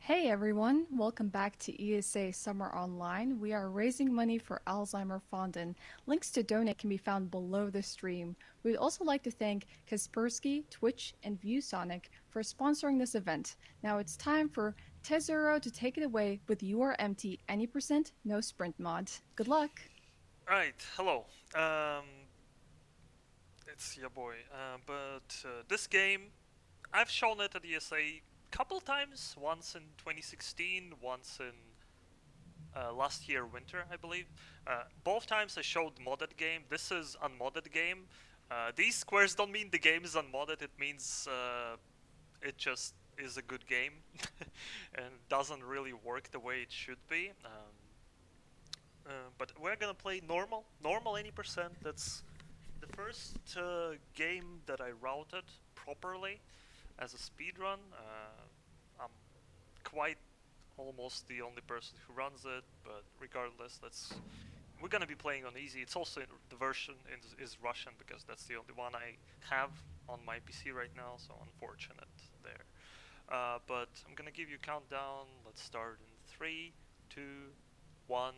Hey everyone, welcome back to ESA Summer Online. We are raising money for Alzheimer Fund, and links to donate can be found below the stream. We'd also like to thank Kaspersky, Twitch, and ViewSonic for sponsoring this event. Now it's time for Tezuro to take it away with You Are Empty Any Percent No Sprint mod. Good luck! Right, hello. It's your boy. This game, I've shown it at ESA a couple times. Once in 2016, once in last year winter, I believe. Both times I showed modded game. This is unmodded game. These squares don't mean the game is unmodded. It means it just is a good game and doesn't really work the way it should be. But we're gonna play normal any percent. That's the first game that I routed properly as a speedrun. I'm quite almost the only person who runs it, but regardless, we're gonna be playing on easy. It's also the version is Russian because that's the only one I have on my PC right now, so unfortunate there. But I'm gonna give you a countdown. Let's start in 3, 2, 1,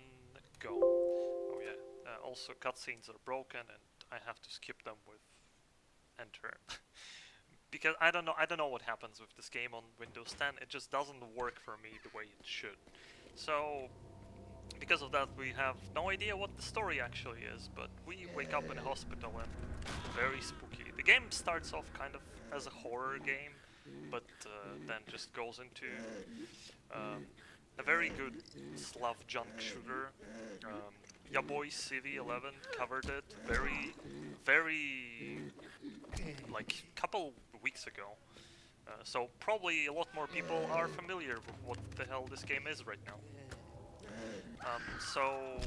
go. Oh yeah. Also, cutscenes are broken, and I have to skip them with enter because I don't know what happens with this game on Windows 10. It just doesn't work for me the way it should. So because of that, we have no idea what the story actually is. But we wake up in a hospital and very spooky. The game starts off kind of as a horror game, but then just goes into a very good Slav junk shooter. Ya boy CV11 covered it very like couple weeks ago. So probably a lot more people are familiar with what the hell this game is right now. So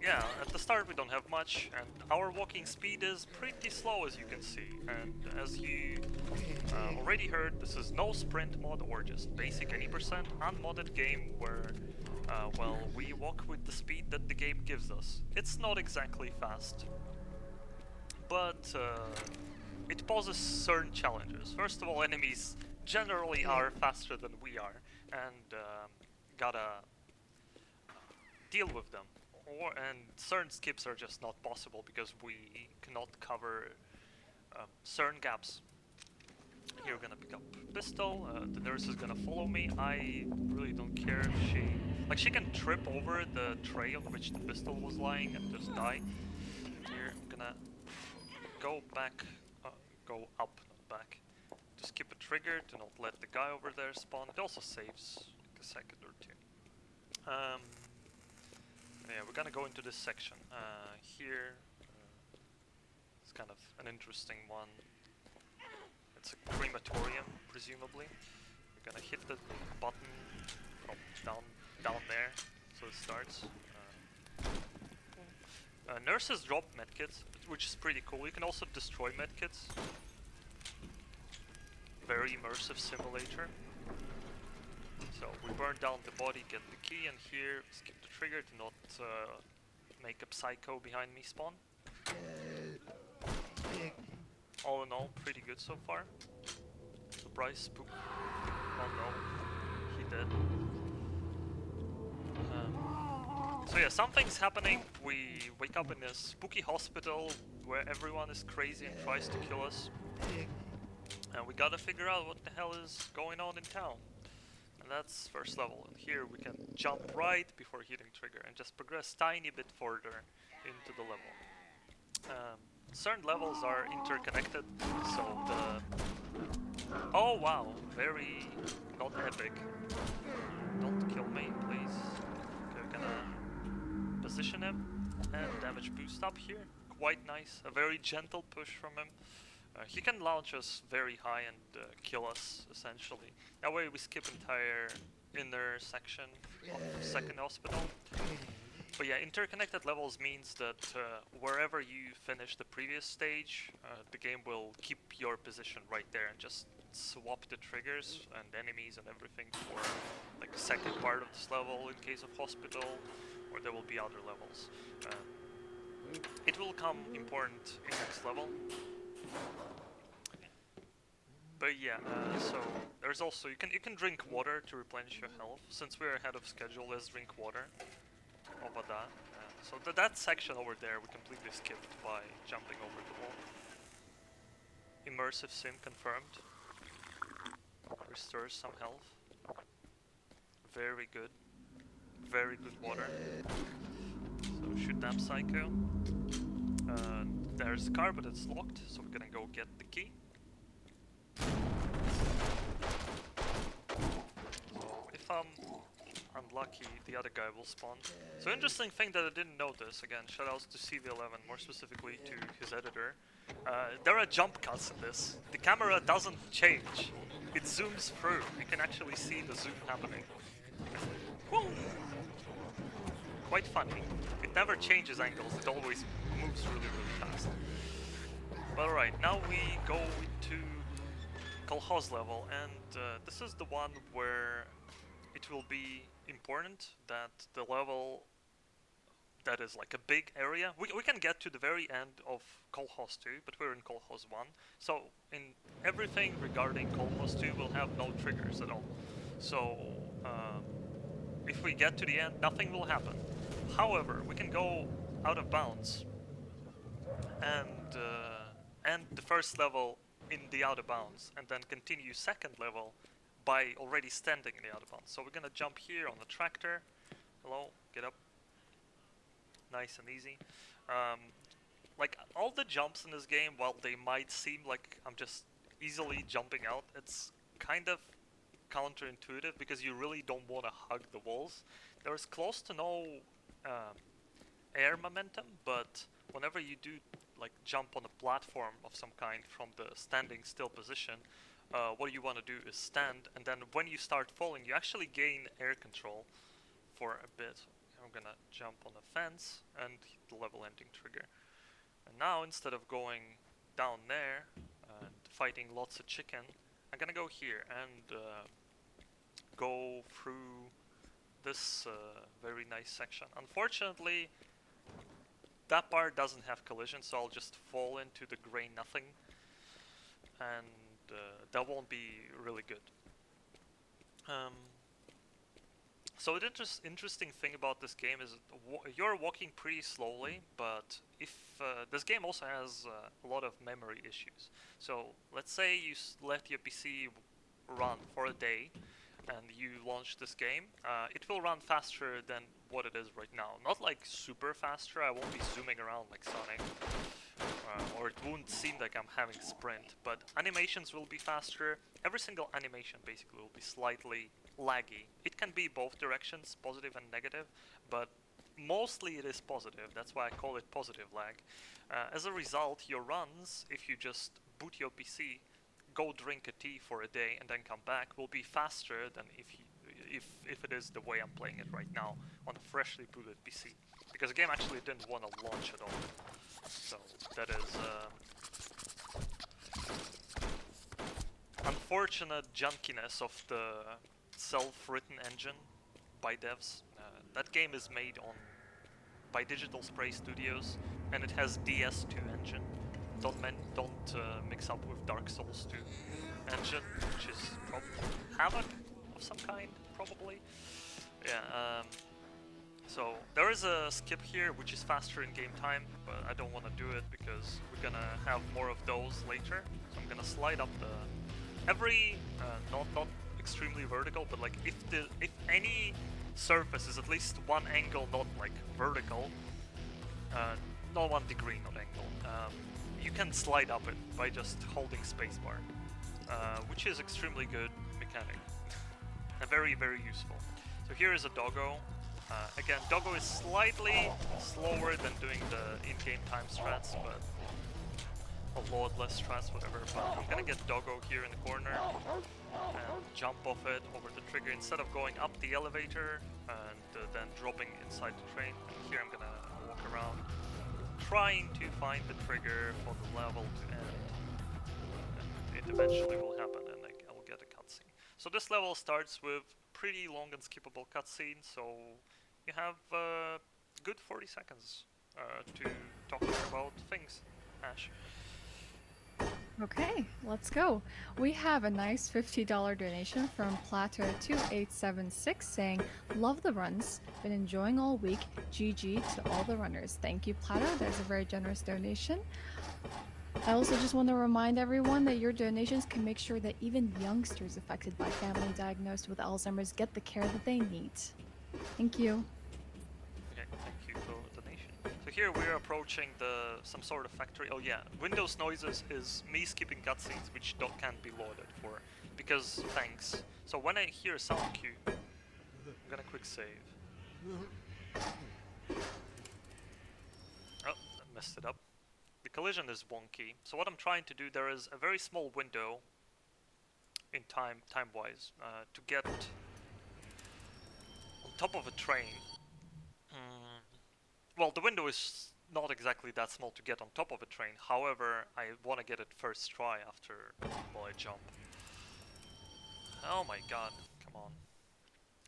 yeah, at the start we don't have much, and our walking speed is pretty slow, as you can see. And as you already heard, this is no sprint mod or just basic any percent unmodded game where well, we walk with the speed that the game gives us. It's not exactly fast, but it poses certain challenges. First of all, enemies generally are faster than we are, and gotta deal with them. And certain skips are just not possible because we cannot cover certain gaps. Here we're gonna pick up pistol. The nurse is gonna follow me. I really don't care if she can trip over the tray on which the pistol was lying and just die. Here I'm gonna go back, go up, not back. Just skip a trigger to not let the guy over there spawn. It also saves like a second or two. Yeah, we're gonna go into this section. Here, it's kind of an interesting one. It's a crematorium, presumably. We're gonna hit the button from down there, so it starts. Nurses drop medkits, which is pretty cool. You can also destroy medkits. Very immersive simulator. So we burn down the body, get the key, and here skip the trigger to not make a psycho behind me spawn. All in all, pretty good so far. Surprise spook. Oh no, he dead. So yeah, something's happening. We wake up in a spooky hospital where everyone is crazy and tries to kill us. And we gotta figure out what the hell is going on in town. And that's first level. And here we can jump right before hitting trigger and just progress tiny bit further into the level. Certain levels are interconnected, so oh wow, very not epic. Don't kill me, please. Okay, we're gonna position him and damage boost up here. Quite nice. A very gentle push from him. He can launch us very high and kill us, essentially. That way we skip entire inner section of the second hospital. But yeah, interconnected levels means that wherever you finish the previous stage, the game will keep your position right there and just swap the triggers and enemies and everything for like the second part of this level in case of hospital, or there will be other levels. It will come important in next level. But yeah, so there's also you can drink water to replenish your health. Since we're ahead of schedule, let's drink water. Over that. So that section over there we completely skipped by jumping over the wall. Immersive sim confirmed. Restores some health. Very good. Very good water. So shoot that psycho. There's the car, but it's locked, so we're gonna go get the key. So if I'm unlucky, the other guy will spawn. So interesting thing that I didn't notice, again, shoutouts to CV11, more specifically to his editor. There are jump cuts in this. The camera doesn't change. It zooms through. You can actually see the zoom happening. Woo! Quite funny. It never changes angles, it always moves really, really fast. But alright, now we go into Kolkhoz level, and this is the one where it will be important that the level that is like a big area, we can get to the very end of Kolkhoz 2, but we're in Kolkhoz 1, so in everything regarding Kolkhoz 2 we'll have no triggers at all. So if we get to the end, nothing will happen. However, we can go out of bounds and end the first level in the out of bounds, and then continue second level by already standing in the out of bounds. So we're gonna jump here on the tractor. Hello, get up. Nice and easy. Like all the jumps in this game, while they might seem like I'm just easily jumping out, it's kind of counterintuitive because you really don't want to hug the walls. There's close to no air momentum, but whenever you do like jump on a platform of some kind from the standing still position, what you want to do is stand, and then when you start falling you actually gain air control for a bit. I'm gonna jump on the fence and hit the level ending trigger. And now instead of going down there and fighting lots of chicken, I'm gonna go here and go through this very nice section. Unfortunately, that part doesn't have collision, so I'll just fall into the grey nothing, and that won't be really good. So the interesting thing about this game is you're walking pretty slowly, but if this game also has a lot of memory issues. So let's say you let your PC run for a day, and you launch this game, it will run faster than what it is right now. Not like super faster, I won't be zooming around like Sonic, or it won't seem like I'm having sprint, but animations will be faster. Every single animation basically will be slightly laggy. It can be both directions, positive and negative, but mostly it is positive. That's why I call it positive lag. As a result, your runs, if you just boot your PC, go drink a tea for a day and then come back, will be faster than if it is the way I'm playing it right now on a freshly booted PC, because the game actually didn't want to launch at all. So that is unfortunate junkiness of the self-written engine by devs. That game is made by Digital Spray Studios, and it has DS2 engine. Don't mix up with Dark Souls 2 engine, which is Havoc of some kind, probably. Yeah. So there is a skip here, which is faster in game time, but I don't want to do it because we're gonna have more of those later. So I'm gonna slide up the not extremely vertical, but like if any surface is at least one angle not like vertical, not 1 degree, not angle, you can slide up it by just holding spacebar, which is extremely good mechanic and very, very useful. So here is a doggo. Again, doggo is slightly slower than doing the in-game time strats, but a lot less strats, whatever. But I'm gonna get doggo here in the corner and jump off it over the trigger instead of going up the elevator and then dropping inside the train. Here I'm gonna walk around, trying to find the trigger for the level to end. And it eventually will happen, and I'll get a cutscene. So this level starts with pretty long and skippable cutscene, so you have a good 40 seconds to talk about things. Ash. Okay, let's go. We have a nice $50 donation from Platter2876 saying, "Love the runs. Been enjoying all week. GG to all the runners." Thank you, Platter. That's a very generous donation. I also just want to remind everyone that your donations can make sure that even youngsters affected by family diagnosed with Alzheimer's get the care that they need. Thank you. Okay, thank you for the donation. So here we're approaching some sort of factory. Oh yeah, Windows noises is me skipping cutscenes which can't be loaded for, because thanks. So when I hear a sound cue, I'm gonna quick save. Oh, I messed it up. The collision is wonky. So what I'm trying to do, there is a very small window in time-wise, to get on top of a train. Well, the window is not exactly that small to get on top of a train. However, I want to get it first try after I jump. Oh my god, come on.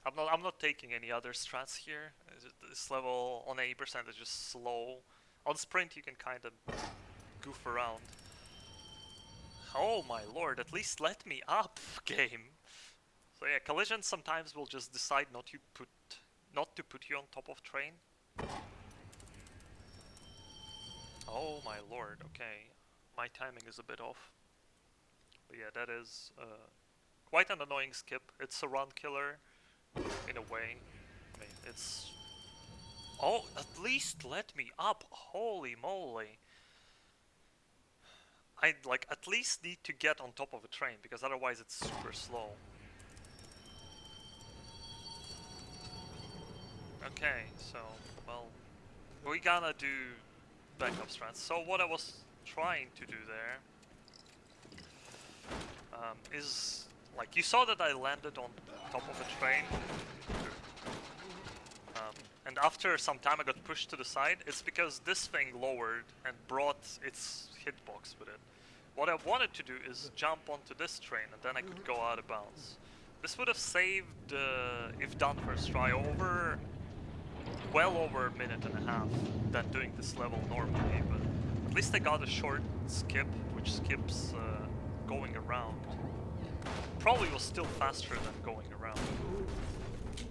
I'm not taking any other strats here. This level on 80% is just slow. On sprint you can kind of goof around. Oh my lord, at least let me up, game. So yeah, collisions sometimes will just decide not to put you on top of train. Oh my lord, okay. My timing is a bit off. But yeah, that is quite an annoying skip. It's a run killer, in a way. I mean, it's... Oh, at least let me up! Holy moly! I, like, at least need to get on top of a train, because otherwise it's super slow. Okay, so, well, we gotta do backup strats. So what I was trying to do there is, like, you saw that I landed on top of a train, and after some time I got pushed to the side. It's because this thing lowered and brought its hitbox with it. What I wanted to do is jump onto this train, and then I could go out of bounds. This would have saved, if done first try, well over a minute and a half than doing this level normally, but at least I got a short skip, which skips going around. Probably was still faster than going around,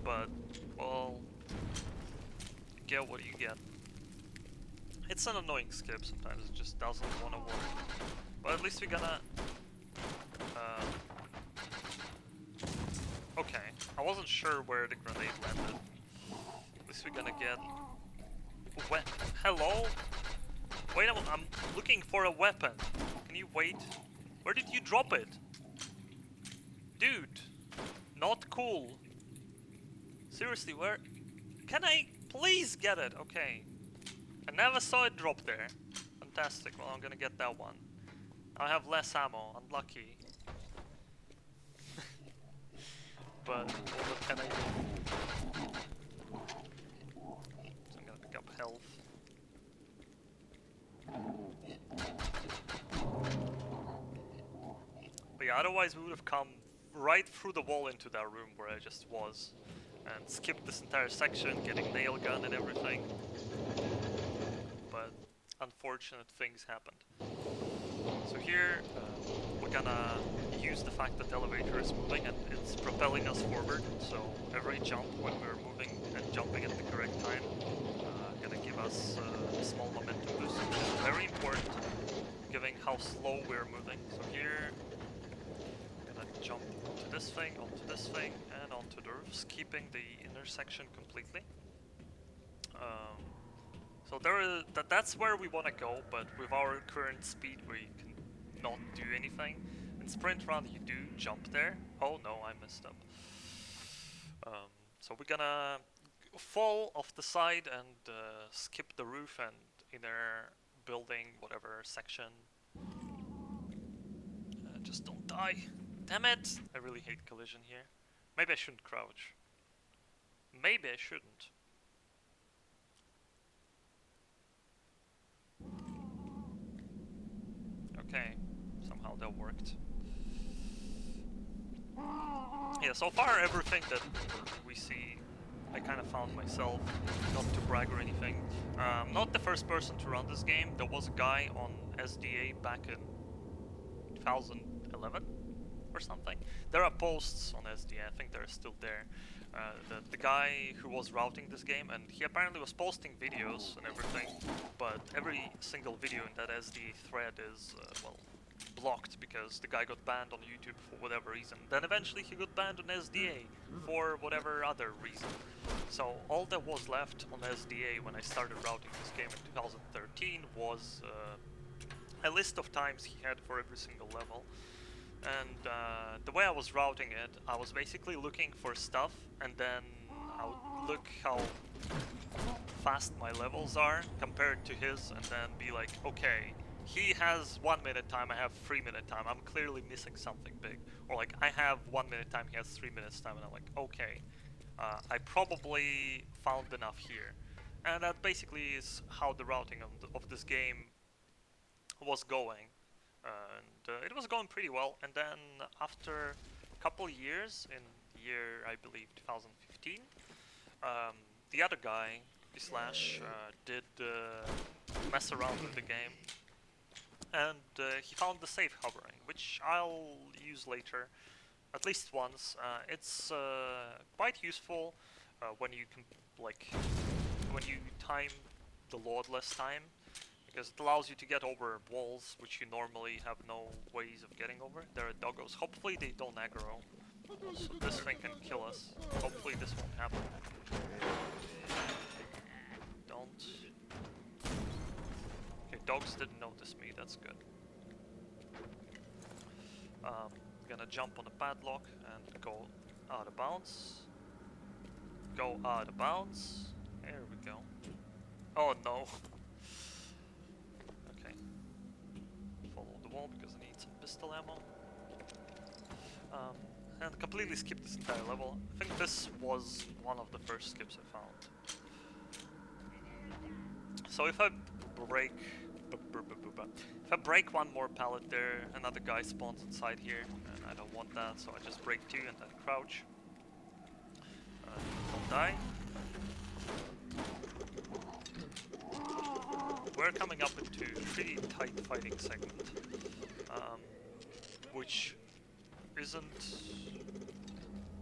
but, well, you get what you get. It's an annoying skip sometimes, it just doesn't want to work, but at least we're gonna... okay, I wasn't sure where the grenade landed. At least we're gonna get... Hello? Wait a minute, I'm looking for a weapon. Can you wait? Where did you drop it? Dude, not cool. Seriously, where... Can I please get it? Okay. I never saw it drop there. Fantastic, well I'm gonna get that one. I have less ammo, unlucky. But what can I do? So I'm gonna pick up health. But yeah, otherwise we would have come right through the wall into that room where I just was. And skipped this entire section, getting nail gun and everything. But unfortunate things happened. So here, we're gonna use the fact that the elevator is moving and it's propelling us forward. So every jump when we're moving and jumping at the correct time, gonna give us a small momentum boost, which is very important, given how slow we're moving. So here, I'm gonna jump onto this thing, and onto the roofs, keeping the intersection completely. So that's where we want to go, but with our current speed we can not do anything. In sprint run you do jump there. Oh no, I messed up. So we're gonna fall off the side and skip the roof and inner building, whatever section. Just don't die. Damn it! I really hate collision here. Maybe I shouldn't crouch. Maybe I shouldn't. Okay, somehow that worked. Yeah, so far everything that we see, I kind of found myself, not to brag or anything. Not the first person to run this game. There was a guy on SDA back in 2011 or something. There are posts on SD, I think they're still there. The guy who was routing this game, and he apparently was posting videos and everything, but every single video in that SD thread is, well, blocked because the guy got banned on YouTube for whatever reason. Then eventually he got banned on SDA for whatever other reason. So all that was left on SDA when I started routing this game in 2013 was a list of times he had for every single level. And the way I was routing it, I was basically looking for stuff, and then I would look how fast my levels are compared to his, and then be like, okay, he has 1 minute time, I have 3 minute time, I'm clearly missing something big. Or like, I have 1 minute time, he has 3 minutes time, and I'm like, okay, I probably found enough here. And that basically is how the routing of this game was going. And it was going pretty well. And then after a couple years, in year I believe 2015, the other guy, Slash, did mess around with the game, and he found the safe hovering, which I'll use later, at least once. It's quite useful when you can, like, when you time the loadless time, because it allows you to get over walls which you normally have no ways of getting over. There are doggos. Hopefully they don't aggro, so this thing can kill us. Hopefully this won't happen. Don't. Okay, dogs didn't notice me, that's good. Gonna jump on the padlock and go out of bounds. Go out of bounds. There we go. Oh no. Okay. Follow the wall because I need some pistol ammo. And completely skip this entire level. I think this was one of the first skips I found. So if I break one more pallet there, another guy spawns inside here, and I don't want that, so I just break two and then crouch. Don't die. We're coming up into a pretty tight fighting segment, which isn't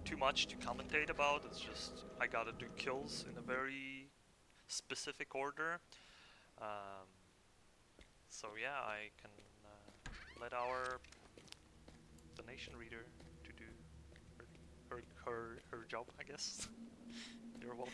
too much to commentate about. It's just I gotta do kills in a very specific order. So yeah, I can let our donation reader to do her job, I guess. You're welcome.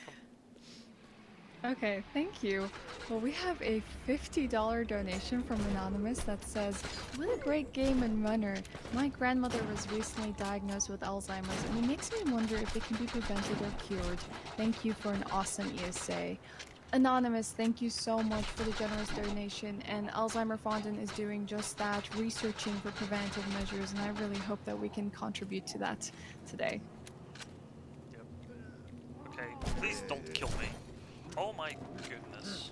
Okay, thank you. Well, we have a $50 donation from Anonymous that says, "What a great game and runner. My grandmother was recently diagnosed with Alzheimer's, and it makes me wonder if it can be prevented or cured. Thank you for an awesome ESA." Anonymous, thank you so much for the generous donation, and Alzheimer Fondant is doing just that, researching for preventative measures, and I really hope that we can contribute to that today. Yep. Okay, please don't kill me. Oh my goodness.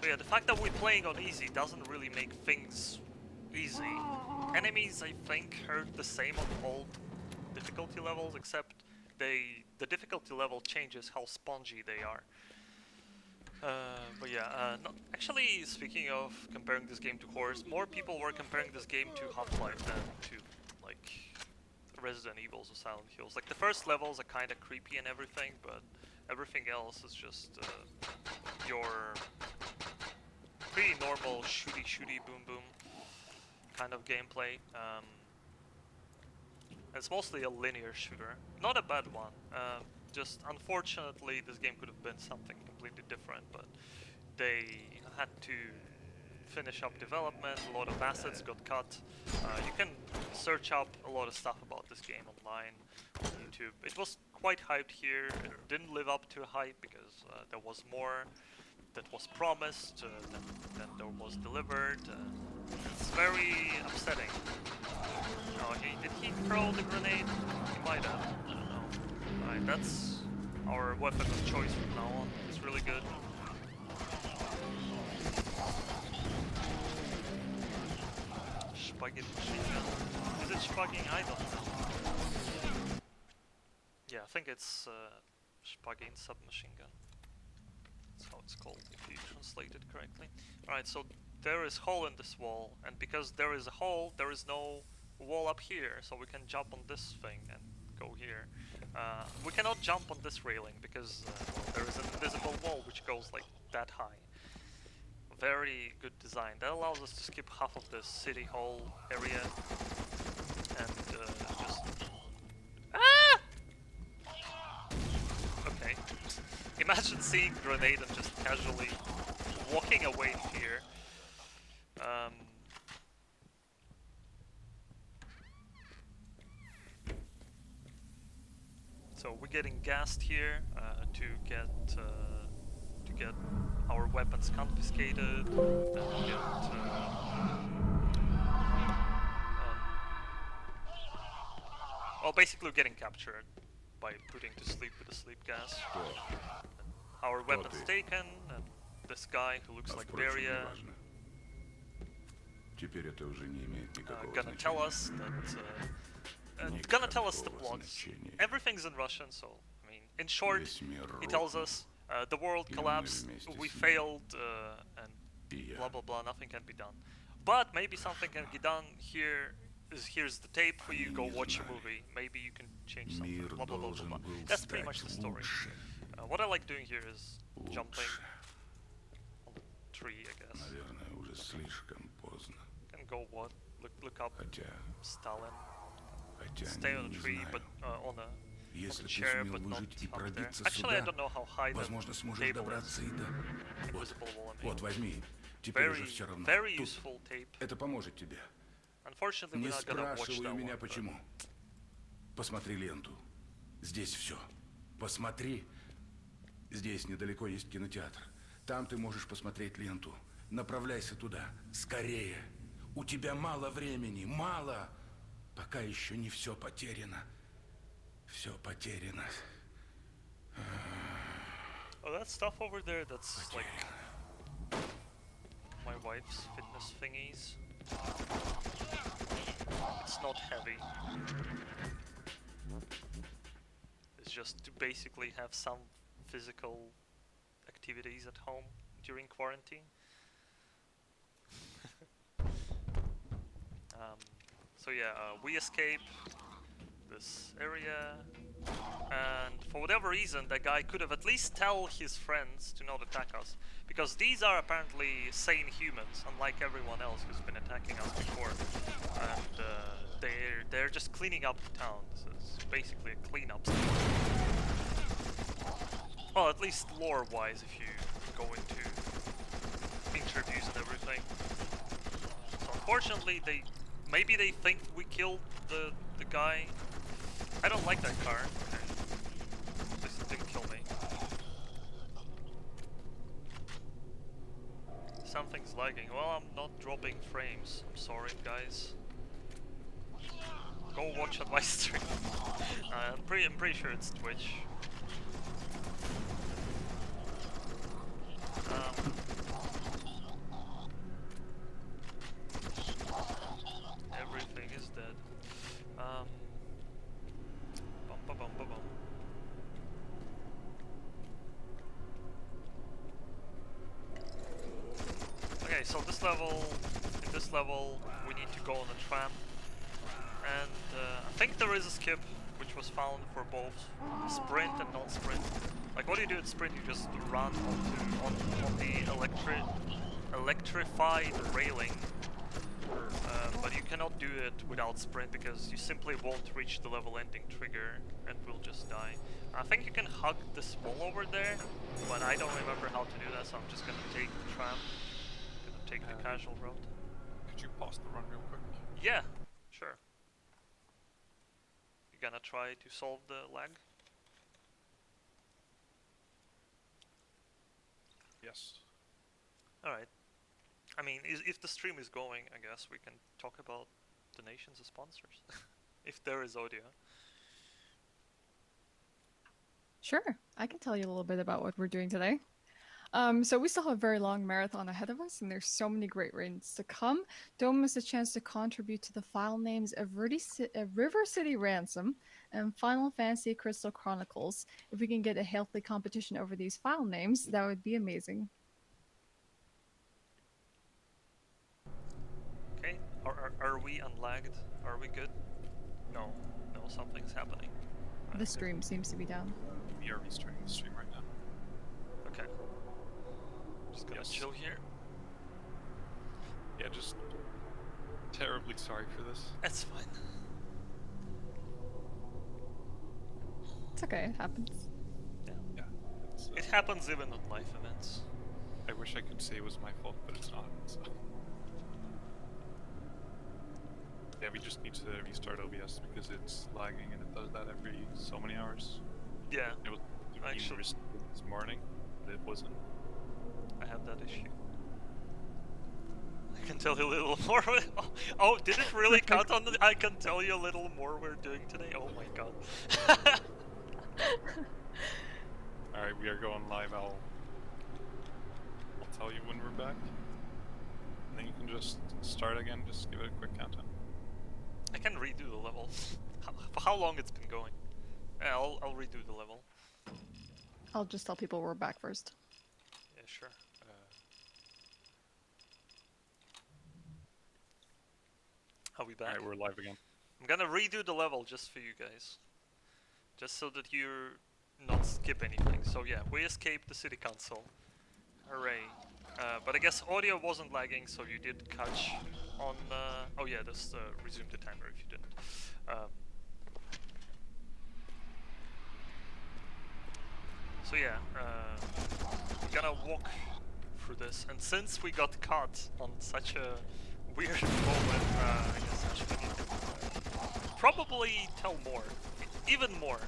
So yeah, the fact that we're playing on easy doesn't really make things easy. Enemies, I think, are the same on all difficulty levels, except the difficulty level changes how spongy they are. But yeah, actually, speaking of comparing this game to Horrors, more people were comparing this game to Half-Life than to, like, Resident Evils or Silent Hills. Like, the first levels are kinda creepy and everything, but everything else is just your pretty normal shooty boom boom kind of gameplay. It's mostly a linear shooter, not a bad one. Just unfortunately this game could have been something completely different, but they had to finish up development, a lot of assets got cut. You can search up a lot of stuff about this game online on YouTube. It was quite hyped here. It didn't live up to hype because there was more that was promised than there was delivered. It's very upsetting. Oh, did he throw the grenade? He might have. I don't know. Alright, that's our weapon of choice from now on. It's really good. Spaghetti machine gun. Is it spaghetti? I don't know. Yeah, I think it's spaghetti submachine gun. That's how it's called if you translate it correctly. Alright, so there is hole in this wall, and because there is a hole, there is no wall up here, so we can jump on this thing and go here. We cannot jump on this railing because well, there is an invisible wall which goes like that high. Very good design. That allows us to skip half of the city hall area and just... Ah! Okay. Imagine seeing grenade and just casually walking away in fear. So we're getting gassed here to get our weapons confiscated and get well, basically getting captured by putting to sleep with the sleep gas. Our weapons taken, and this guy who looks like Beria gonna tell us that gonna tell us the plot. Everything's in Russian, so I mean, in short, he tells us the world collapsed, we failed, and blah blah blah. Nothing can be done, but maybe something can be done. Here's the tape for you. Go watch a movie. Maybe you can change something. Blah blah blah blah blah. That's pretty much the story. What I like doing here is jumping on the tree, I guess. Can go what? Look up Stalin. Stay on a tree, but on a chair, but not up there. Actually, I don't know how high the table is. Invisible wall, I mean. Very useful tape. Unfortunately, we're not gonna watch that one. Почему. Посмотри ленту. Здесь все. Посмотри. Здесь недалеко есть кинотеатр. Там ты можешь посмотреть ленту. Направляйся туда. Скорее. У тебя мало времени. Мало. Пока еще не все потеряно. Все потеряно. Oh, that stuff over there, that's like my wife's fitness thingies. It's not heavy. It's just to basically have some physical activities at home during quarantine. So yeah, we escape this area, and for whatever reason that guy could have at least tell his friends to not attack us, because these are apparently sane humans, unlike everyone else who's been attacking us before, and they're just cleaning up the town. So it's basically a cleanup scheme. Well, at least lore-wise, if you go into interviews and everything. So unfortunately, maybe they think we killed the guy. I don't like that car. Okay. At least it didn't kill me. Something's lagging. Well, I'm not dropping frames. I'm sorry, guys. Go watch on my stream. I'm pretty sure it's Twitch. Everything is dead. Bum, bum, bum, bum. Okay, so in this level, we need to go on a tram, and I think there is a skip which was found for both sprint and non-sprint. Like, what do you do at sprint? You just run on the electrified railing. But you cannot do it without sprint because you simply won't reach the level ending trigger and will just die. I think you can hug this wall over there, but I don't remember how to do that, so I'm just gonna take the tram. Gonna take the casual route. Could you pause the run real quick? Yeah, sure. You gonna try to solve the lag? Yes. Alright. I mean, if the stream is going, I guess we can talk about donations and sponsors. If there is audio. Sure, I can tell you a little bit about what we're doing today. So we still have a very long marathon ahead of us, and there's so many great rains to come. Don't miss a chance to contribute to the file names of River City Ransom and Final Fantasy Crystal Chronicles. If we can get a healthy competition over these file names, that would be amazing. Okay, Are we unlagged? Are we good? No. No, something's happening. The stream seems to be down. We are restarting the stream right now. Okay. Just gonna chill here. Yeah, just terribly sorry for this. It's fine. It's okay, it happens. Yeah. It's, It happens even on live events. I wish I could say it was my fault, but it's not. So. Yeah, we just need to restart OBS because it's lagging and it does that every so many hours. Yeah, It was actually, this morning, but it wasn't. I have that issue. I can tell you a little more. Oh, did it really cut on the? I can tell you a little more we're doing today. Oh my god. Alright, we are going live. I'll tell you when we're back. And then you can just start again, just give it a quick countdown. I can redo the level. For how long it's been going? Yeah, I'll redo the level. I'll just tell people we're back first. Yeah, sure. Are we back? Alright, we're live again. I'm gonna redo the level just for you guys. Just so that you not skip anything. So yeah, we escaped the city council. Hooray. But I guess audio wasn't lagging, so you did catch on... oh yeah, just resume the timer if you didn't. So yeah, I'm gonna walk through this, and since we got caught on such a weird moment, I guess actually we need to probably tell more. Even more.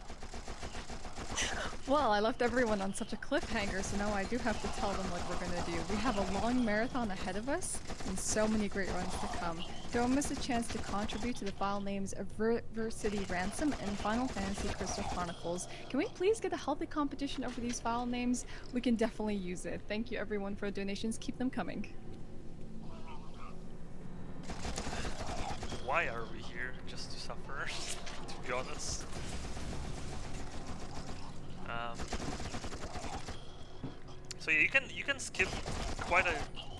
Well, I left everyone on such a cliffhanger, so now I do have to tell them what we're gonna do. We have a long marathon ahead of us, and so many great runs to come. Don't miss a chance to contribute to the file names of City Ransom and Final Fantasy Crystal Chronicles. Can we please get a healthy competition over these file names? We can definitely use it. Thank you everyone for the donations, keep them coming. Why are we here? Just to suffer, to be honest. So yeah, you can skip quite a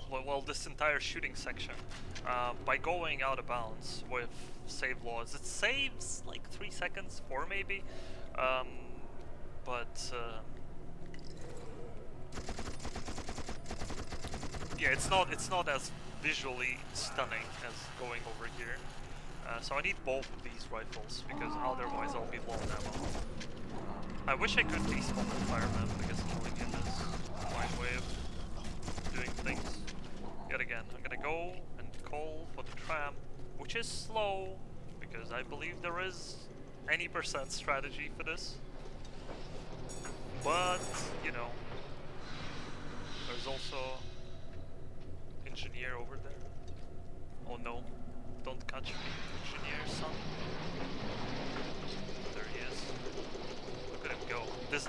well this entire shooting section by going out of bounds with save laws. It saves like 3 seconds, 4 maybe, but yeah, it's not as visually stunning as going over here. So I need both of these rifles because otherwise I'll be low on ammo. I wish I could despawn the fireman because killing him is my way of doing things. Yet again, I'm gonna go and call for the tram, which is slow because I believe there is any percent strategy for this. But, you know, there's also engineer over there. Oh no, don't catch me, engineer son. There he is. Look at him go. This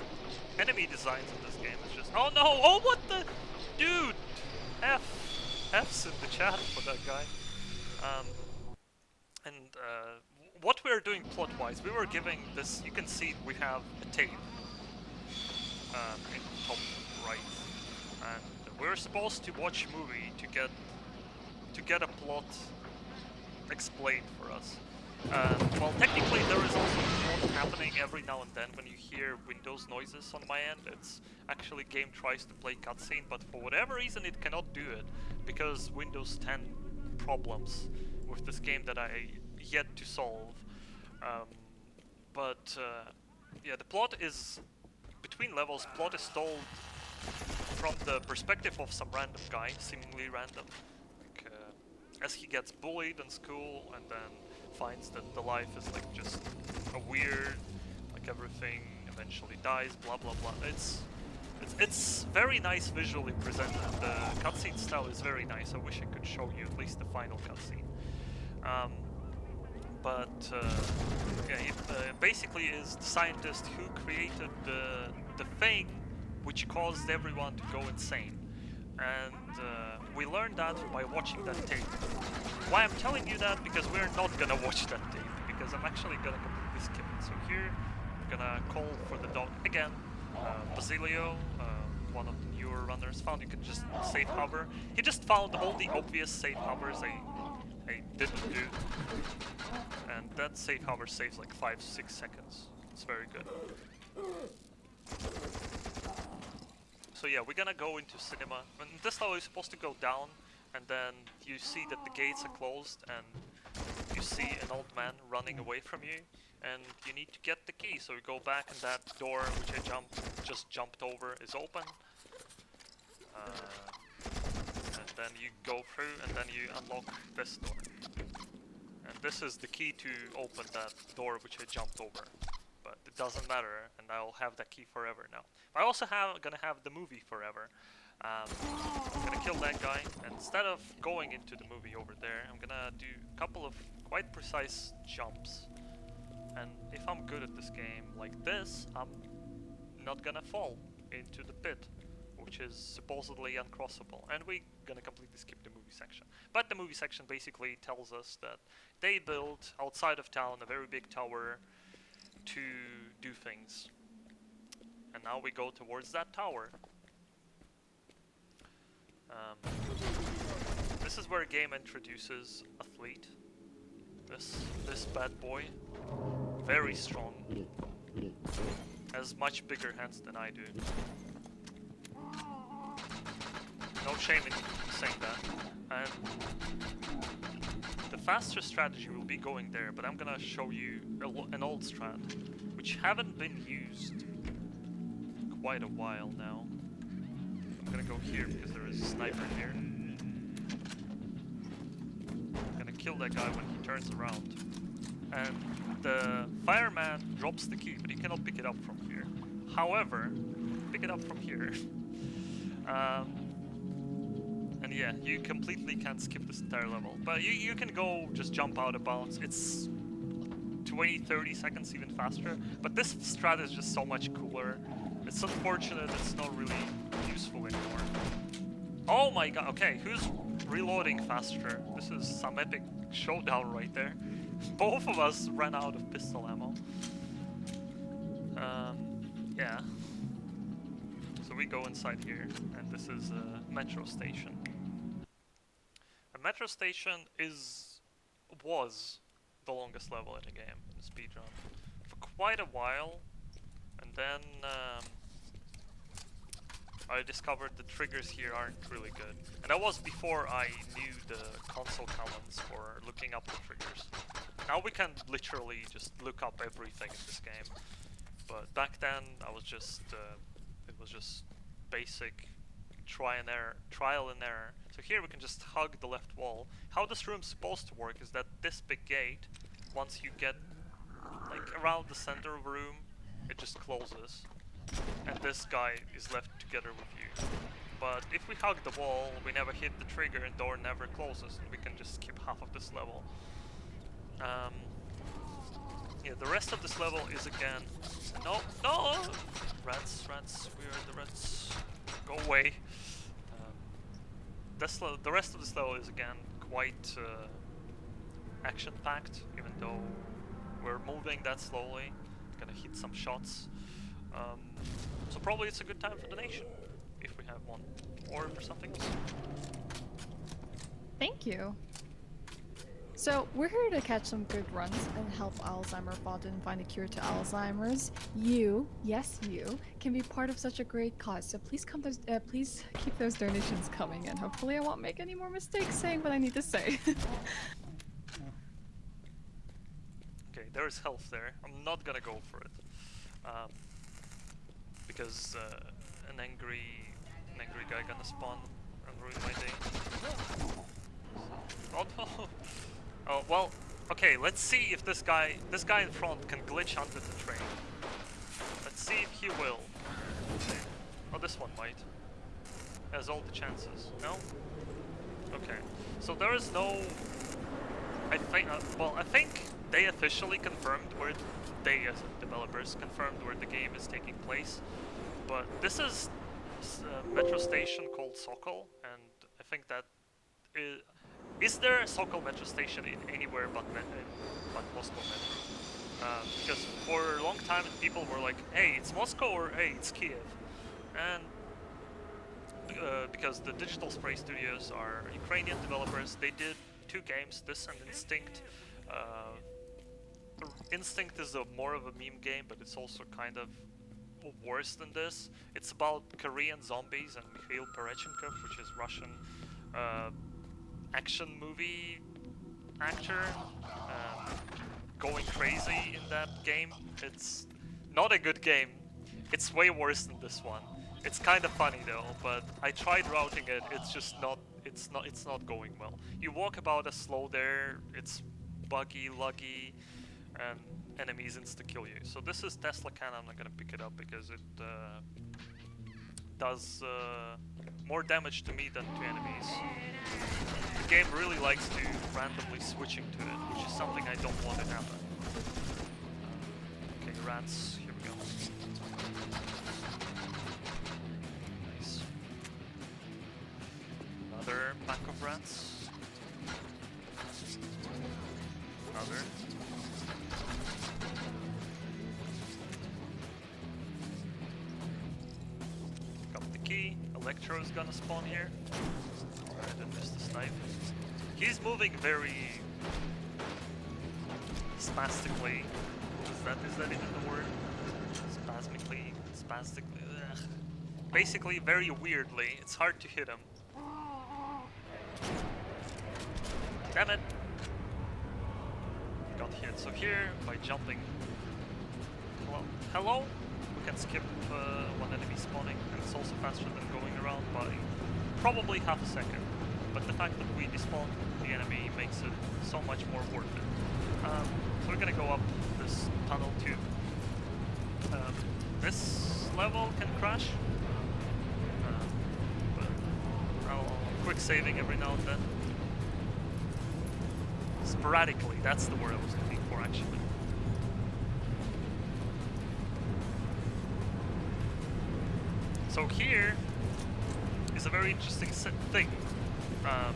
enemy designs in this game is just... Oh no! Oh, what the... Dude! F's in the chat for that guy. What we're doing plot-wise, we were giving this... You can see we have a tape. In top right. And we're supposed to watch a movie to get a plot explained for us. Well, technically there is also plot happening every now and then when you hear Windows noises on my end. It's actually game tries to play cutscene, but for whatever reason it cannot do it because Windows 10 problems with this game that I yet to solve. Yeah, the plot is between levels. Plot is told from the perspective of some random guy, seemingly random. Like, as he gets bullied in school and then finds that the life is like just a weird, like everything eventually dies, blah blah blah. It's very nice visually presented. The cutscene style is very nice. I wish I could show you at least the final cutscene. Yeah, it basically is the scientist who created the thing which caused everyone to go insane. And we learned that by watching that tape. Why I'm telling you that? Because we're not gonna watch that tape, because I'm actually gonna completely skip it. So here, I'm gonna call for the dog again. Basilio, one of the newer runners, found you can just safe hover. He just found all the obvious safe hovers. I I didn't do. And that save hover saves like 5-6 seconds. It's very good. So yeah, we're gonna go into cinema. And this level is supposed to go down, and then you see that the gates are closed, and you see an old man running away from you, and you need to get the key. So you go back, and that door, which I just jumped over, is open. And then you go through, and then you unlock this door. And this is the key to open that door, which I jumped over. But it doesn't matter, and I'll have that key forever now. I also gonna have the movie forever. I'm gonna kill that guy, and instead of going into the movie over there, I'm gonna do a couple of quite precise jumps. And if I'm good at this game like this, I'm not gonna fall into the pit, which is supposedly uncrossable. And we're gonna completely skip the movie section. But the movie section basically tells us that they built outside of town a very big tower to do things. And now we go towards that tower. This is where a game introduces a fleet. This bad boy, very strong, has much bigger hands than I do. No shame in saying that. And the faster strategy will be going there, but I'm gonna show you an old strat, which haven't been used quite a while now. I'm gonna go here because there is a sniper here. I'm gonna kill that guy when he turns around. And the fireman drops the key, but he cannot pick it up from here. However, pick it up from here. And yeah, you completely can't skip this entire level. But you can go just jump out of bounds. It's 20-30 seconds even faster. But this strat is just so much cooler. It's unfortunate it's not really useful anymore. Oh my god, okay, who's reloading faster? This is some epic showdown right there. Both of us ran out of pistol ammo. Yeah. So we go inside here, and this is a metro station. A metro station was the longest level in the game, in speedrun, for quite a while, and then I discovered the triggers here aren't really good. And that was before I knew the console commands for looking up the triggers. Now we can literally just look up everything in this game. But back then I was just it was just basic trial and error. So here we can just hug the left wall. How this room's supposed to work is that this big gate, once you get like around the center of a room, it just closes. And this guy is left together with you. But if we hug the wall, we never hit the trigger and door never closes, and we can just skip half of this level. Yeah, the rest of this level is again... No! Rats, we are the rats. Go away. The rest of this level is again quite action-packed, even though we're moving that slowly. Gonna hit some shots. So probably it's a good time for donation, if we have one, or for something else. Thank you. So we're here to catch some good runs and help Alzheimer Fondant find a cure to Alzheimer's. You, yes you, can be part of such a great cause. So please please keep those donations coming in. Hopefully I won't make any more mistakes saying what I need to say. Okay, there is health there. I'm not gonna go for it. Because an angry guy gonna spawn and ruin my day. Oh no! Oh well, okay. Let's see if this guy in front can glitch under the train. Let's see if he will. Oh, this one might. Has all the chances. No? Okay. So there is no. I think. Well, I think they officially confirmed where they, as developers, confirmed where the game is taking place. But this is a metro station called Sokol, and I think that is there a Sokol metro station in anywhere but Moscow Metro? Because for a long time people were like, hey, it's Moscow or hey, it's Kiev, and because the Digital Spray Studios are Ukrainian developers, they did two games, this and Instinct. Instinct is more of a meme game, but it's also kind of worse than this. It's about Korean zombies and Mikhail Perechenkov, which is Russian action movie actor, going crazy in that game. It's not a good game. It's way worse than this one. It's kind of funny though, but I tried routing it. It's just not. It's not going well. You walk about as slow there. It's buggy, luggy, and enemies insta-kill you. So this is Tesla Can. I'm not gonna pick it up because it does more damage to me than to enemies. The game really likes to randomly switching to it, which is something I don't want to happen. Okay, rats. Here we go. Nice. Another pack of rats. Another. Got the key. Electro is gonna spawn here. Alright, I missed the snipe. He's moving very spastically. Is that even the word? Spastically. Ugh. Basically, very weirdly. It's hard to hit him. Damn it! Got hit. So here, by jumping. Hello? We can skip one enemy spawning, and it's also faster than going around by probably half a second. But the fact that we despawn the enemy makes it so much more worth it. So we're gonna go up this tunnel too. This level can crash, but I'll quick saving every now and then. Sporadically, that's the word I was looking for actually. So here is a very interesting thing,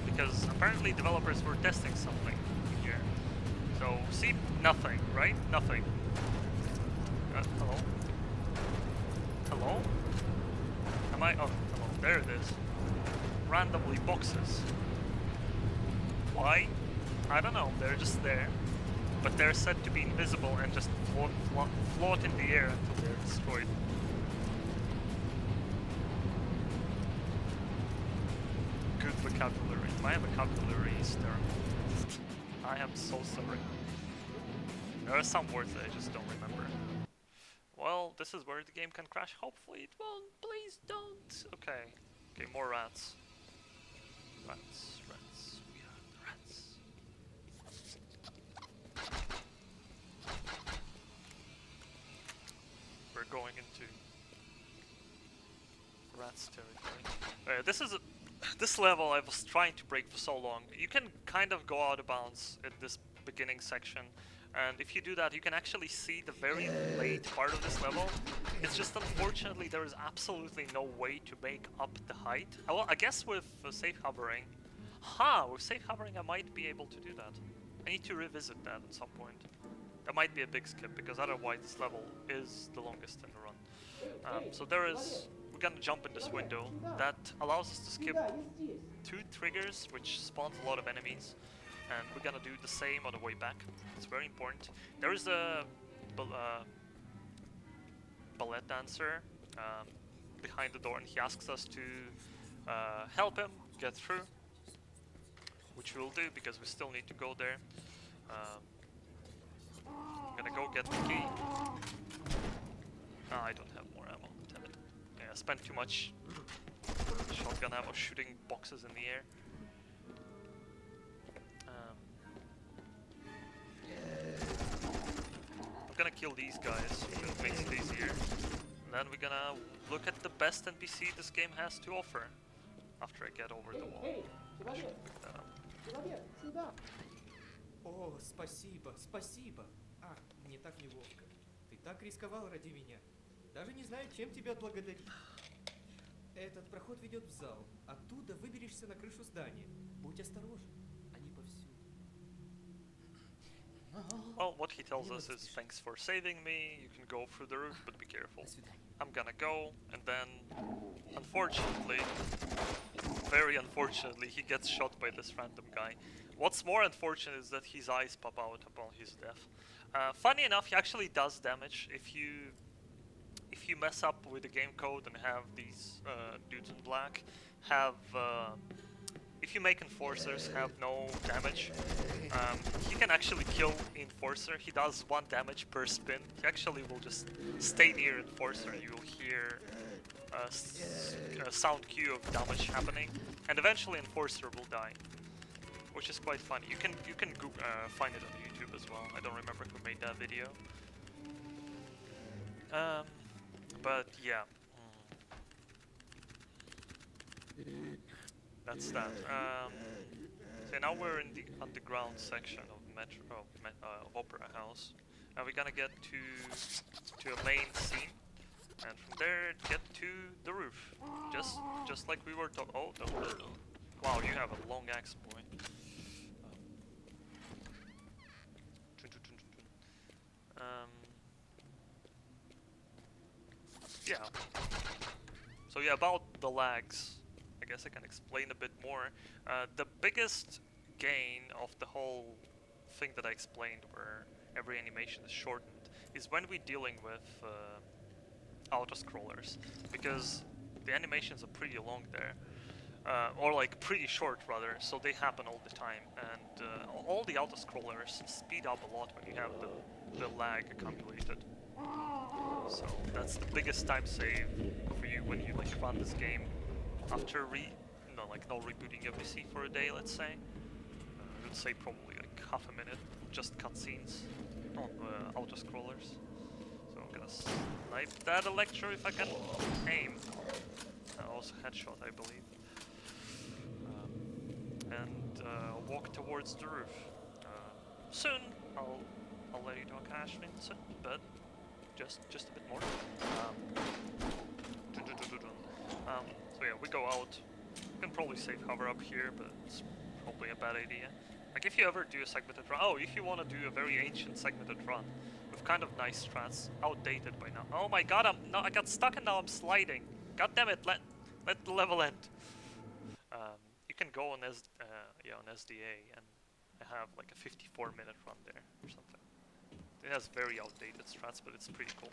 because apparently developers were testing something here. So see, nothing, right? Nothing. Hello? Hello? Am I? Oh, hello. There it is. Randomly boxes. Why? I don't know. They're just there. But they're said to be invisible and just float in the air until they're destroyed. Good vocabulary. My vocabulary is terrible. I am so sorry. There are some words that I just don't remember. Well, this is where the game can crash. Hopefully it won't. Please don't. Okay. Okay, more rats. Rats. We are the rats. We're going into rats territory. This level I was trying to break for so long. You can kind of go out of bounds at this beginning section, and if you do that you can actually see the very late part of this level. It's just unfortunately there is absolutely no way to make up the height. Well, I guess with safe hovering. With safe hovering I might be able to do that. I need to revisit that at some point. That might be a big skip because otherwise this level is the longest in the run. So we're gonna jump in this window that allows us to skip 2 triggers, which spawns a lot of enemies, and we're gonna do the same on the way back. It's very important. There is a ballet dancer behind the door, and he asks us to help him get through, which we'll do because we still need to go there. I'm gonna go get the key. I don't have more ammo. Damn it. Yeah, I spent too much shotgun ammo shooting boxes in the air. I'm gonna kill these guys, it makes it easier. And then we're gonna look at the best NPC this game has to offer after I get over the wall. I should pick that up. О, спасибо, спасибо. А, мне так неловко. Ты так рисковал ради меня. Даже не знаю, чем тебя отблагодарить. Этот проход ведет в зал. Оттуда выберешься на крышу здания. Будь осторожен, они повсюду. Well, what he tells us is thanks for saving me, you can go through the roof, but be careful. I'm gonna go, and then, unfortunately, very unfortunately, he gets shot by this random guy. What's more unfortunate is that his eyes pop out upon his death. Funny enough, he actually does damage if you mess up with the game code and have these dudes in black have if you make enforcers have no damage, he can actually kill enforcer. He does 1 damage per spin. He actually will just stay near enforcer and you will hear a sound cue of damage happening, and eventually enforcer will die, which is quite funny. You can find it on YouTube as well. I don't remember who made that video. But yeah, that's that. So now we're in the underground section of Opera House, and we're gonna get to a main scene, and from there get to the roof, just like we were talking. Oh, wow, you have a long axe, boy. Yeah. So yeah, about the lags, I guess I can explain a bit more. The biggest gain of the whole thing that I explained, where every animation is shortened, is when we're dealing with auto-scrollers, because the animations are pretty long there. Or like pretty short rather, so they happen all the time, and all the auto-scrollers speed up a lot when you have the lag accumulated. So that's the biggest time save for you when you like run this game after no rebooting your PC for a day, let's say. I would say probably like half a minute, just cutscenes on auto-scrollers. So I'm gonna snipe that Electro if I can aim. Also headshot, I believe. And walk towards the roof. Soon, I'll let you talk, Ashley, soon, but just a bit more. So yeah, we go out. You can probably save hover up here, but it's probably a bad idea. Like if you ever do a segmented run, if you want to do a very ancient segmented run with kind of nice strats, outdated by now. Oh my god, I got stuck and now I'm sliding. God damn it, let the level end. You can go on on SDA and have like a 54-minute run there or something. It has very outdated strats, but it's pretty cool.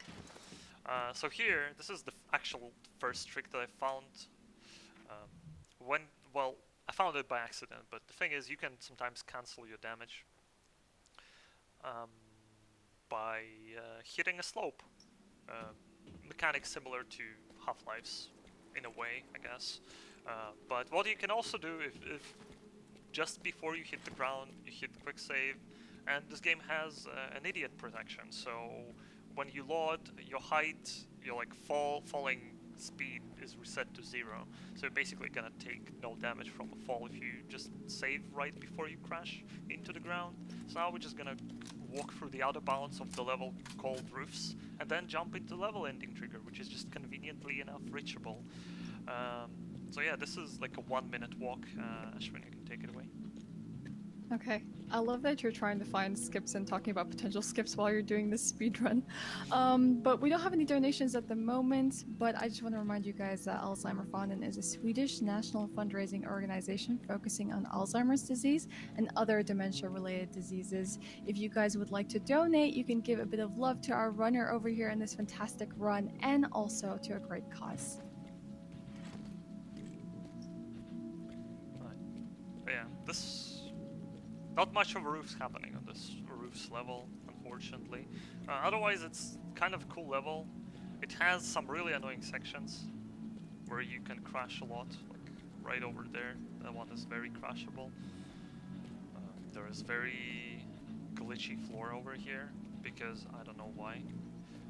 So here, this is the actual first trick that I found. I found it by accident, but the thing is, you can sometimes cancel your damage by hitting a slope. Mechanic similar to Half-Life's in a way, I guess. But what you can also do if just before you hit the ground, you hit quick save, and this game has an idiot protection, so when you load, your height, your like falling speed is reset to 0, so you're basically gonna take no damage from a fall if you just save right before you crash into the ground. So now we're just gonna walk through the outer bounds of the level called roofs, and then jump into level ending trigger, which is just conveniently enough reachable. So yeah, this is like a 1-minute walk. Ashwin, you can take it away. Okay, I love that you're trying to find skips and talking about potential skips while you're doing this speedrun. But we don't have any donations at the moment, but I just want to remind you guys that ESASummerOnline is a Swedish national fundraising organization focusing on Alzheimer's disease and other dementia-related diseases. If you guys would like to donate, you can give a bit of love to our runner over here in this fantastic run, and also to a great cause. Yeah, not much of roofs happening on this roofs level, unfortunately. Otherwise, it's kind of a cool level. It has some really annoying sections where you can crash a lot, like right over there. That one is very crashable. There is very glitchy floor over here, because I don't know why.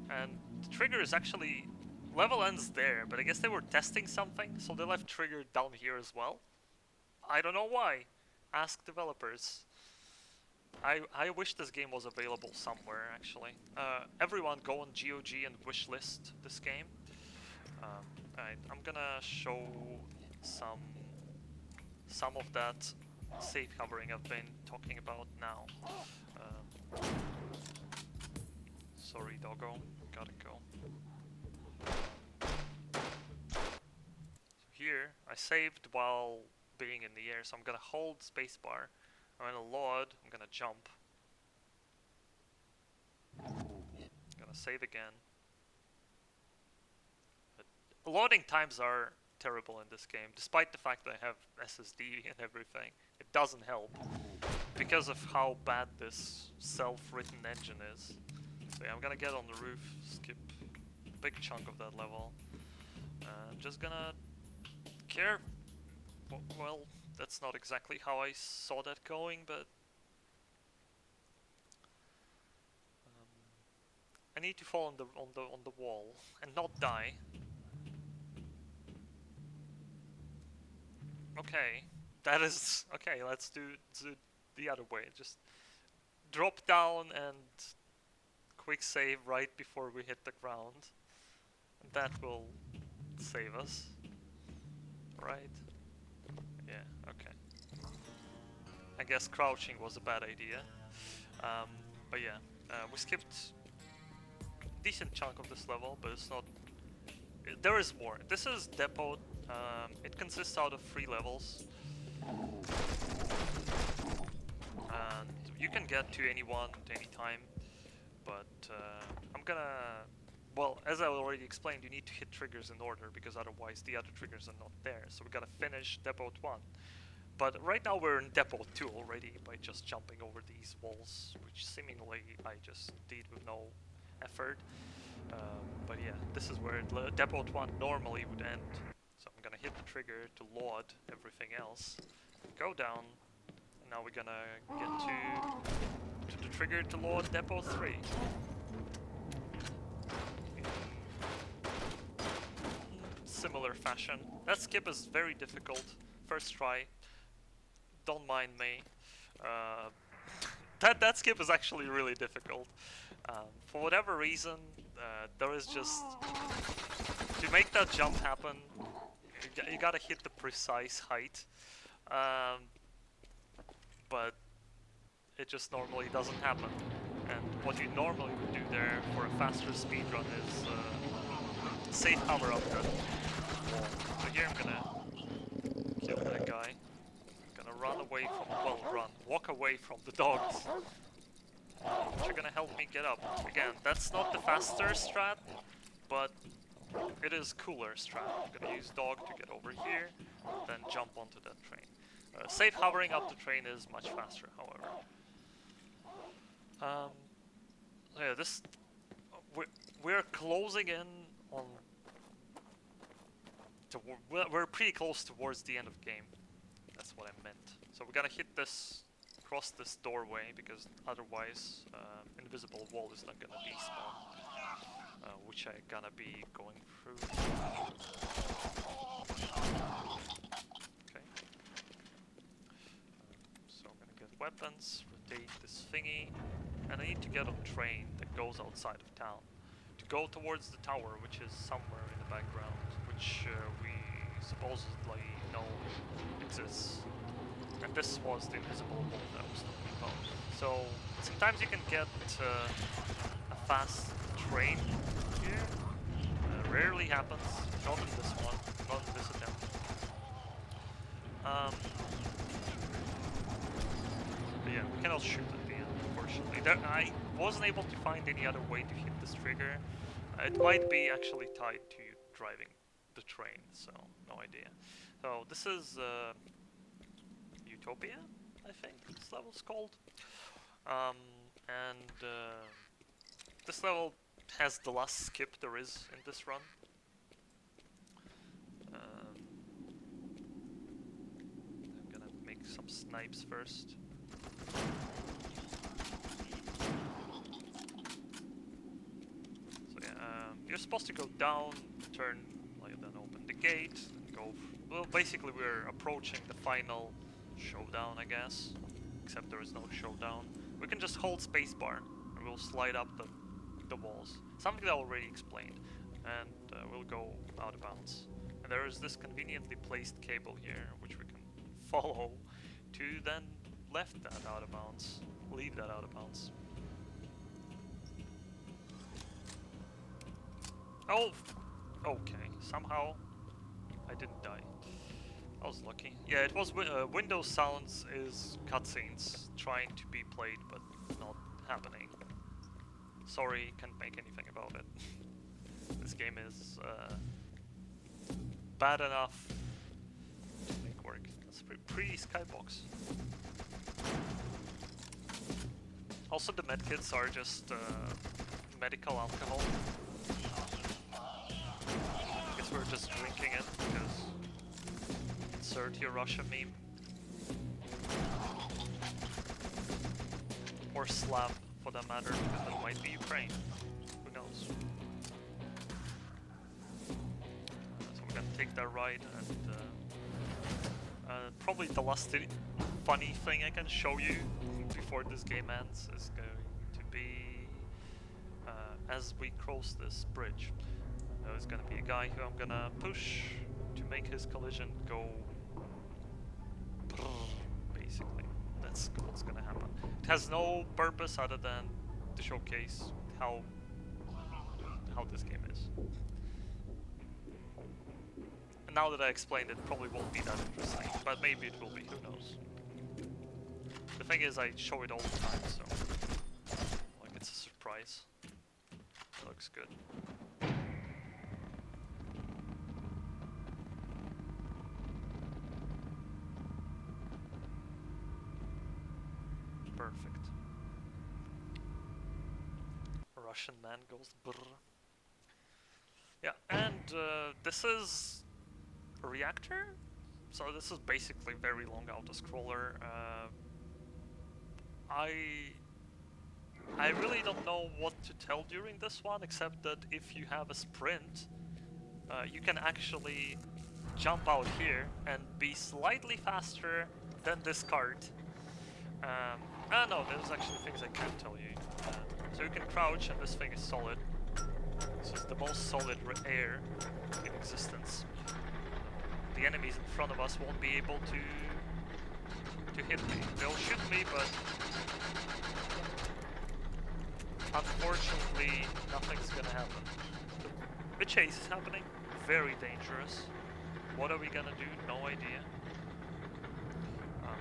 And the trigger is actually... level ends there, but I guess they were testing something, so they left trigger down here as well. I don't know why. Ask developers. I wish this game was available somewhere, actually. Everyone go on GOG and wishlist this game. I'm gonna show some of that safe covering I've been talking about now. Sorry, doggo. Gotta go. So here, I saved while being in the air, so I'm gonna hold spacebar I'm gonna load, I'm gonna jump. Gonna save again. But loading times are terrible in this game, despite the fact that I have SSD and everything. It doesn't help because of how bad this self-written engine is. So yeah, I'm gonna get on the roof, skip a big chunk of that level. I'm just gonna care. Well, that's not exactly how I saw that going, but I need to fall on the wall and not die. Okay, that is okay. Let's do the other way. Just drop down and quick save right before we hit the ground, and that will save us. Right? Yeah. Okay. I guess crouching was a bad idea. But yeah, we skipped a decent chunk of this level, but it's not. There is more. This is Depot. It consists out of 3 levels, and you can get to anyone at any time. But I'm gonna. Well, as I already explained, you need to hit triggers in order because otherwise the other triggers are not there. So we gotta finish Depot 1. But right now we're in Depot 2 already by just jumping over these walls, which seemingly I just did with no effort. But yeah, this is where Depot 1 normally would end. So I'm gonna hit the trigger to load everything else, go down, and now we're gonna get to the trigger to load Depot 3. Similar fashion. That skip is very difficult. First try. Don't mind me. That skip is actually really difficult. For whatever reason, there is just to make that jump happen. You gotta hit the precise height, but it just normally doesn't happen. And what you normally would do there for a faster speedrun is safe hover up that wall. So here I'm gonna kill that guy. I'm gonna run away from, walk away from the dogs, which are gonna help me get up. Again, that's not the faster strat, but it is cooler strat. I'm gonna use dog to get over here, then jump onto that train. Safe hovering up the train is much faster, however. Yeah, this we're closing in on. We're pretty close towards the end of the game. That's what I meant. So we're gonna hit this, cross this doorway, because otherwise invisible wall is not gonna despawn, which I'm gonna be going through. Okay. So I'm gonna get weapons, rotate this thingy, and I need to get on a train that goes outside of town to go towards the tower, which is somewhere in the background, which we supposedly know exists. And this was the invisible wall that I was talking about. So sometimes you can get a fast train here. Rarely happens. Not in this one. Not in this attempt. But yeah, we cannot shoot at the end, unfortunately. I wasn't able to find any other way to hit this trigger. It might be actually tied to you driving the train, so no idea. So this is Utopia, I think this level's called. This level has the last skip there is in this run. I'm gonna make some snipes first. So yeah, you're supposed to go down, turn, like, then open the gate, and go. Well, basically we're approaching the final showdown, I guess. Except there is no showdown. We can just hold spacebar and we'll slide up the walls. Something that I already explained. And we'll go out of bounds. And there is this conveniently placed cable here, which we can follow to then left that out of bounds. Leave that out of bounds. Oh! Okay, somehow I didn't die. I was lucky. Yeah, it was Windows sounds is cutscenes trying to be played but not happening. Sorry, can't make anything about it. This game is bad enough to make work. That's pre-Skybox. Also, the medkits are just medical alcohol. I guess we're just drinking it because insert your Russia meme. Or Slav for that matter, because that might be Ukraine. Who knows? So we're gonna take that ride and probably the last funny thing I can show you before this game ends is going to be as we cross this bridge. There's gonna be a guy who I'm gonna push to make his collision go basically. That's what's gonna happen. It has no purpose other than to showcase how this game is. And now that I explained it, probably won't be that interesting, but maybe it will be, who knows. The thing is, I show it all the time, so like it's a surprise. It looks good. Perfect. A Russian man goes brr. Yeah, and this is a reactor? So this is basically very long auto-scroller. I really don't know what to tell during this one, except that if you have a sprint, you can actually jump out here and be slightly faster than this cart. No, there's actually things I can't tell you. So you can crouch and this thing is solid. This is the most solid air in existence. The enemies in front of us won't be able to hit me. They'll shoot me, but unfortunately nothing's gonna happen. The chase is happening. Very dangerous. What are we gonna do? No idea.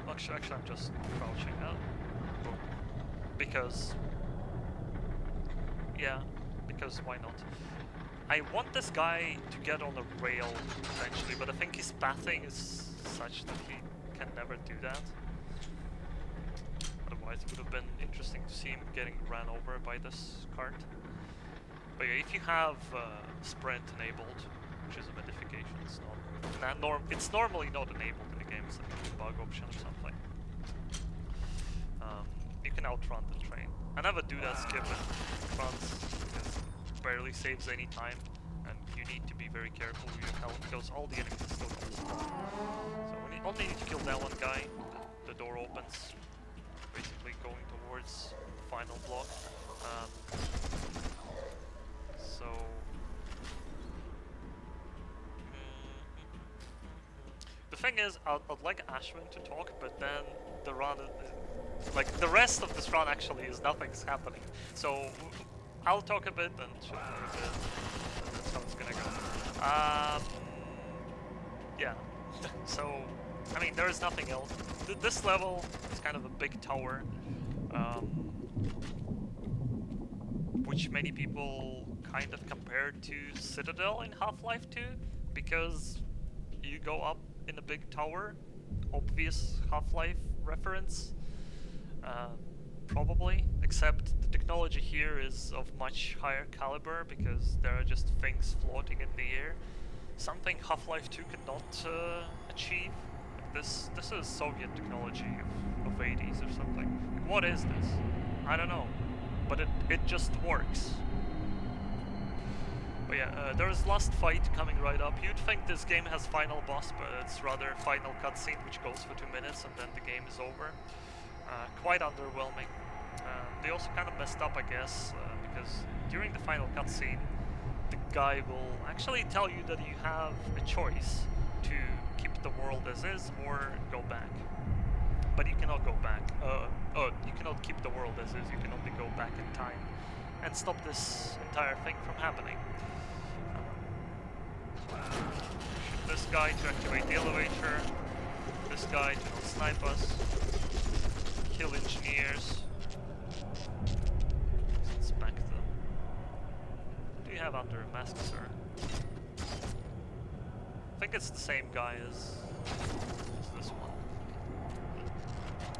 Actually, I'm just crouching out. Boom. Because... yeah, because why not? I want this guy to get on a rail eventually, but I think his pathing is such that he can never do that. Otherwise it would have been interesting to see him getting ran over by this cart. But yeah, if you have sprint enabled, which is a modification, it's not it's normally not enabled in the game, it's a bug option or something. You can outrun the train. I never do that skip it runs because it barely saves any time, and you need to be very careful with your health because all the enemies are still going to spawn. So we only need to kill that one guy. The door opens, basically going towards the final block. So the thing is, I'd like Ashwin to talk, but then the run, like the rest of this run actually is nothing's happening. So I'll talk a bit and show you a bit. That's how it's gonna go. Yeah. So I mean, there is nothing else. This level is kind of a big tower, which many people kind of compare to Citadel in Half-Life 2, because you go up in a big tower. Obvious Half-Life reference, probably, except the technology here is of much higher caliber because there are just things floating in the air. Something Half-Life 2 could not achieve. This is Soviet technology of 80s or something. What is this? I don't know, but it just works. But yeah, there's last fight coming right up. You'd think this game has final boss, but it's rather final cutscene, which goes for 2 minutes and then the game is over. Quite underwhelming. They also kind of messed up, I guess, because during the final cutscene, the guy will actually tell you that you have a choice to keep the world as is or go back. But you cannot go back. You cannot keep the world as is, you can only go back in time and stop this entire thing from happening. Shoot this guy to activate the elevator, this guy to not snipe us, kill engineers. Let's inspect them. What do you have under a mask, sir? I think it's the same guy as this one.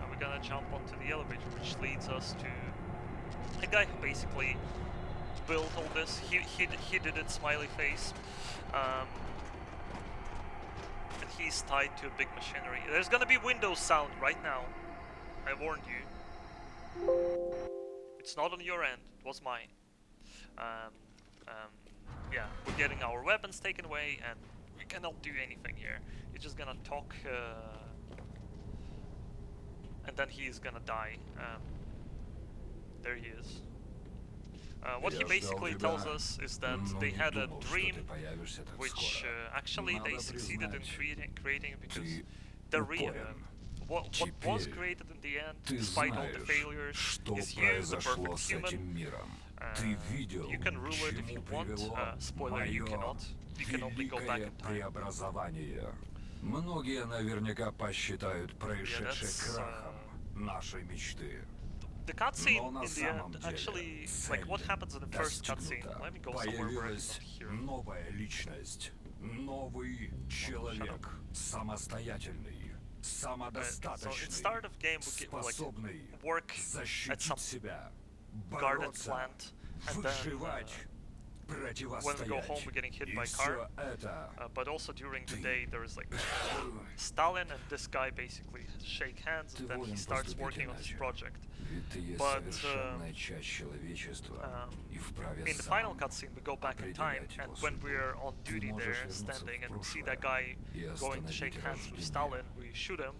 And we're gonna jump onto the elevator, which leads us to a guy who basically built all this. He did it, smiley face. And he's tied to a big machinery. There's gonna be Windows sound right now. I warned you. It's not on your end, it was mine. Yeah, we're getting our weapons taken away and we cannot do anything here. You're just gonna talk and then he's gonna die. There he is. What he basically tells us is that they had a dream, which actually they succeeded in creating because the what was created in the end, despite all the failures, is you, the perfect human. You can rule it if you want. Spoiler, you cannot. You can only go back in time. Многие наверняка посчитают происшедшее крахом нашей мечты. The cutscene in the end, actually, like what happens in the first cutscene. Let me go somewhere where it's not here. Новая личность, новый человек, самостоятельный, самодостаточный, so in start of game we get, like, work at some себя, garden plant, and then when we go home we're getting hit by a car. But also during the day there is like Stalin and this guy basically shake hands and then he starts working on this project. But in the final cutscene we go back in time, and when we're on duty there standing and we see that guy going to shake hands with Stalin, we shoot him,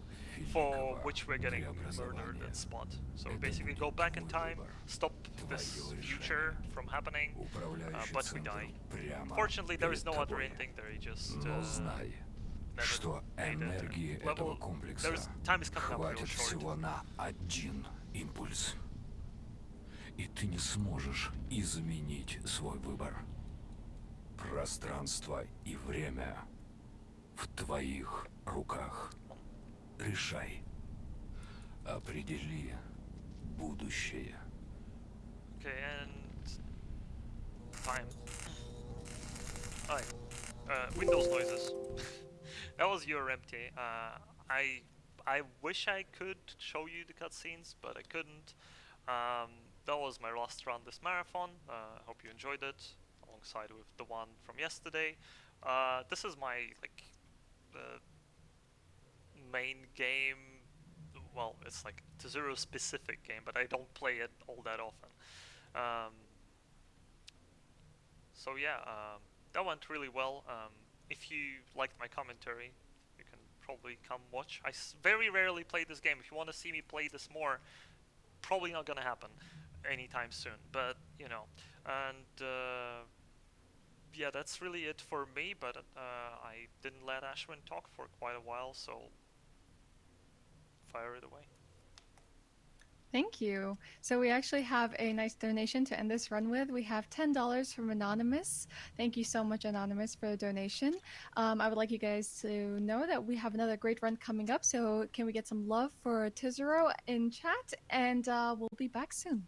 for which we're getting murdered at spot. So we basically go back in time, stop this future from happening, but we die. Fortunately there is no other ending there, he just что энергии этого комплекса хватит всего на один импульс. И ты не сможешь изменить свой выбор. Пространство и время в твоих руках. Решай. Определи будущее. Okay, and time. Alright. Windows noises. That was your empty. I wish I could show you the cutscenes, but I couldn't. That was my last run this marathon. Hope you enjoyed it, alongside with the one from yesterday. This is my main game. Well, it's like a Zero specific game, but I don't play it all that often. So yeah, that went really well. If you liked my commentary, you can probably come watch. I very rarely play this game. If you want to see me play this more, probably not gonna happen anytime soon, but you know. And yeah, that's really it for me, but I didn't let Ashwin talk for quite a while, so fire it away. Thank you. So we actually have a nice donation to end this run with. We have $10 from Anonymous. Thank you so much, Anonymous, for the donation. I would like you guys to know that we have another great run coming up, so can we get some love for Tizero in chat? And we'll be back soon.